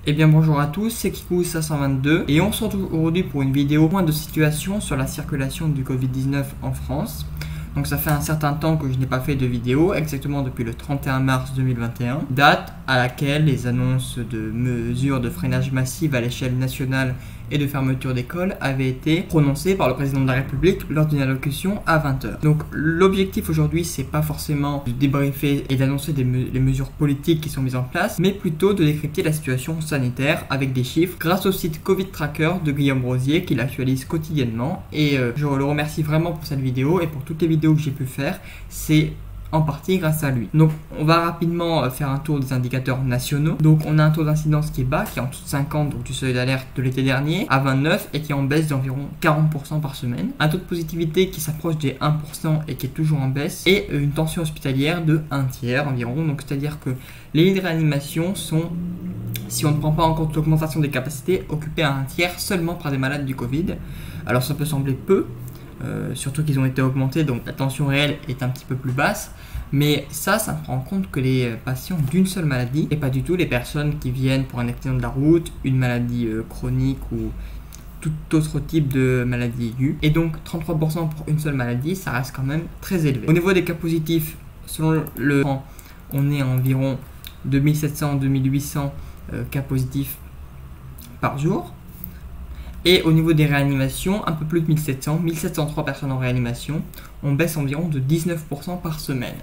Eh bien bonjour à tous, c'est Kikou522 et on se retrouve aujourd'hui pour une vidéo point de situation sur la circulation du Covid-19 en France. Donc ça fait un certain temps que je n'ai pas fait de vidéo, exactement depuis le 31 mars 2021, date à laquelle les annonces de mesures de freinage massive à l'échelle nationale et de fermeture d'écoles avaient été prononcées par le président de la République lors d'une allocution à 20h. Donc l'objectif aujourd'hui, c'est pas forcément de débriefer et d'annoncer les mesures politiques qui sont mises en place, mais plutôt de décrypter la situation sanitaire avec des chiffres grâce au site Covid Tracker de Guillaume Rosier qui l'actualise quotidiennement. Et je le remercie vraiment pour cette vidéo et pour toutes les vidéos que j'ai pu faire. C'est en partie grâce à lui. Donc on va rapidement faire un tour des indicateurs nationaux. Donc on a un taux d'incidence qui est bas, qui est en dessous de 50, donc du seuil d'alerte de l'été dernier, à 29 et qui est en baisse d'environ 40% par semaine. Un taux de positivité qui s'approche des 1% et qui est toujours en baisse. Et une tension hospitalière de 1 tiers environ. Donc c'est-à-dire que les lits de réanimation sont, si on ne prend pas en compte l'augmentation des capacités, occupés à 1 tiers seulement par des malades du Covid. Alors ça peut sembler peu, surtout qu'ils ont été augmentés, donc la tension réelle est un petit peu plus basse, mais ça prend en compte que les patients d'une seule maladie et pas du tout les personnes qui viennent pour un accident de la route, une maladie chronique ou tout autre type de maladie aiguë. Et donc 33% pour une seule maladie, ça reste quand même très élevé. Au niveau des cas positifs, selon le temps, on est à environ 2700-2800 cas positifs par jour. Et au niveau des réanimations, un peu plus de 1703 personnes en réanimation. On baisse environ de 19% par semaine.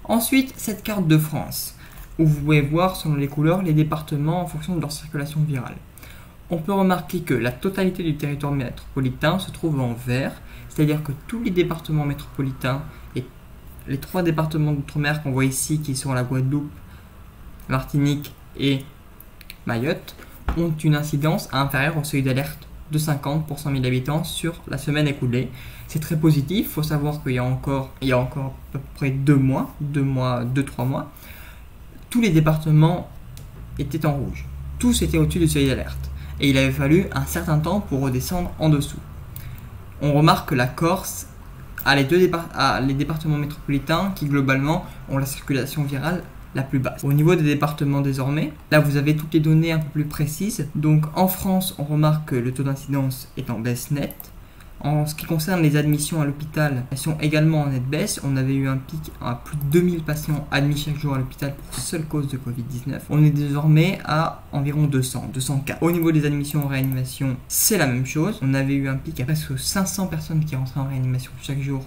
Ensuite, cette carte de France, où vous pouvez voir selon les couleurs les départements en fonction de leur circulation virale. On peut remarquer que la totalité du territoire métropolitain se trouve en vert, c'est-à-dire que tous les départements métropolitains et les 3 départements d'outre-mer qu'on voit ici, qui sont la Guadeloupe, Martinique et Mayotte, ont une incidence inférieure au seuil d'alerte de 50 pour 100 000 habitants sur la semaine écoulée. C'est très positif. Il faut savoir qu'il y a encore à peu près 2-3 mois, tous les départements étaient en rouge. Tous étaient au-dessus du seuil d'alerte. Et il avait fallu un certain temps pour redescendre en dessous. On remarque que la Corse a les départements métropolitains qui globalement ont la circulation virale la plus basse. Au niveau des départements désormais, là vous avez toutes les données un peu plus précises. Donc en France, on remarque que le taux d'incidence est en baisse nette. En ce qui concerne les admissions à l'hôpital, elles sont également en nette baisse. On avait eu un pic à plus de 2000 patients admis chaque jour à l'hôpital pour seule cause de Covid-19. On est désormais à environ 200 cas. Au niveau des admissions en réanimation, c'est la même chose. On avait eu un pic à presque 500 personnes qui rentraient en réanimation chaque jour.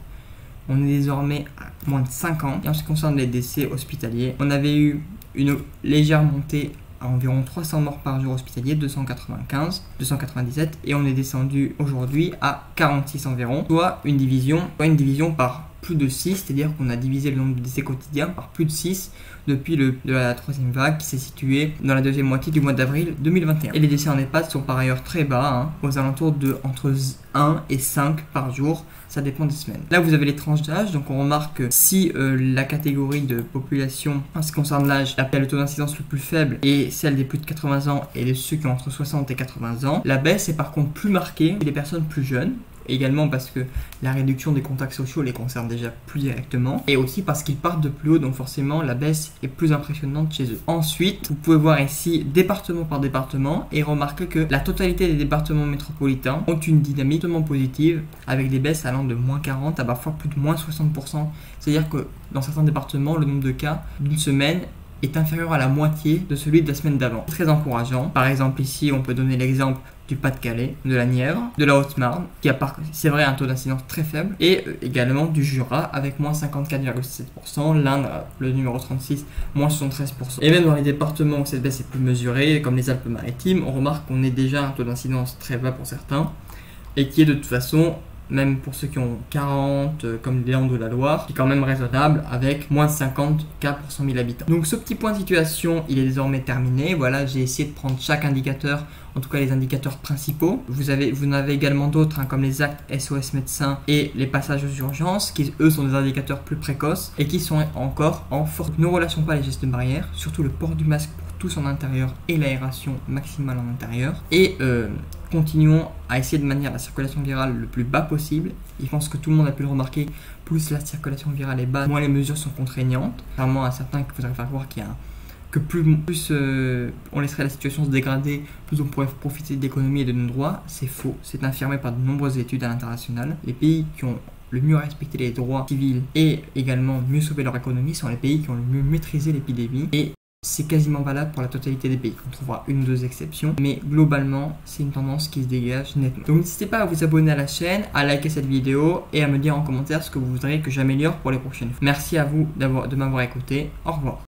On est désormais à moins de 50. Et en ce qui concerne les décès hospitaliers, on avait eu une légère montée à environ 300 morts par jour hospitaliers, 297, et on est descendu aujourd'hui à 46 environ, soit une division par plus de 6, c'est-à-dire qu'on a divisé le nombre de décès quotidiens par plus de 6 depuis la 3e vague qui s'est située dans la 2e moitié du mois d'avril 2021. Et les décès en EHPAD sont par ailleurs très bas, aux alentours de entre 1 et 5 par jour, ça dépend des semaines. Là vous avez les tranches d'âge, donc on remarque que si la catégorie de population en ce qui concerne l'âge, le taux d'incidence le plus faible est celle des plus de 80 ans et de ceux qui ont entre 60 et 80 ans, la baisse est par contre plus marquée chez les personnes plus jeunes. Également parce que la réduction des contacts sociaux les concerne déjà plus directement, et aussi parce qu'ils partent de plus haut, donc forcément la baisse est plus impressionnante chez eux. Ensuite, vous pouvez voir ici département par département et remarquer que la totalité des départements métropolitains ont une dynamique totalement positive, avec des baisses allant de moins 40 à parfois plus de moins 60%. C'est-à-dire que dans certains départements, le nombre de cas d'une semaine est inférieur à la moitié de celui de la semaine d'avant. Très encourageant. Par exemple ici, on peut donner l'exemple du Pas-de-Calais, de la Nièvre, de la Haute-Marne, qui a c'est vrai un taux d'incidence très faible, et également du Jura avec moins 54,7%, l'Indre, le numéro 36, moins 73%. Et même dans les départements où cette baisse est plus mesurée, comme les Alpes-Maritimes, on remarque qu'on est déjà un taux d'incidence très bas pour certains, et qui est de toute façon, même pour ceux qui ont 40, comme les Landes de la Loire, qui est quand même raisonnable avec moins de 50 cas pour 100 000 habitants. Donc ce petit point de situation, il est désormais terminé. Voilà, j'ai essayé de prendre chaque indicateur, en tout cas les indicateurs principaux. Vous en avez également d'autres, comme les actes SOS médecins et les passages aux urgences, qui eux sont des indicateurs plus précoces et qui sont encore en forte. Ne relâchons pas les gestes barrières, surtout le port du masque pour tous en intérieur et l'aération maximale en intérieur. Et continuons à essayer de maintenir la circulation virale le plus bas possible. Je pense que tout le monde a pu le remarquer, plus la circulation virale est basse, moins les mesures sont contraignantes. Clairement à certains qu'il faudrait faire croire qu'il y a que plus on laisserait la situation se dégrader, plus on pourrait profiter de l'économie et de nos droits. C'est faux. C'est affirmé par de nombreuses études à l'international. Les pays qui ont le mieux respecté les droits civils et également mieux sauvé leur économie sont les pays qui ont le mieux maîtrisé l'épidémie. Et c'est quasiment valable pour la totalité des pays. On trouvera une ou deux exceptions, mais globalement, c'est une tendance qui se dégage nettement. Donc n'hésitez pas à vous abonner à la chaîne, à liker cette vidéo et à me dire en commentaire ce que vous voudriez que j'améliore pour les prochaines fois. Merci à vous de m'avoir écouté. Au revoir.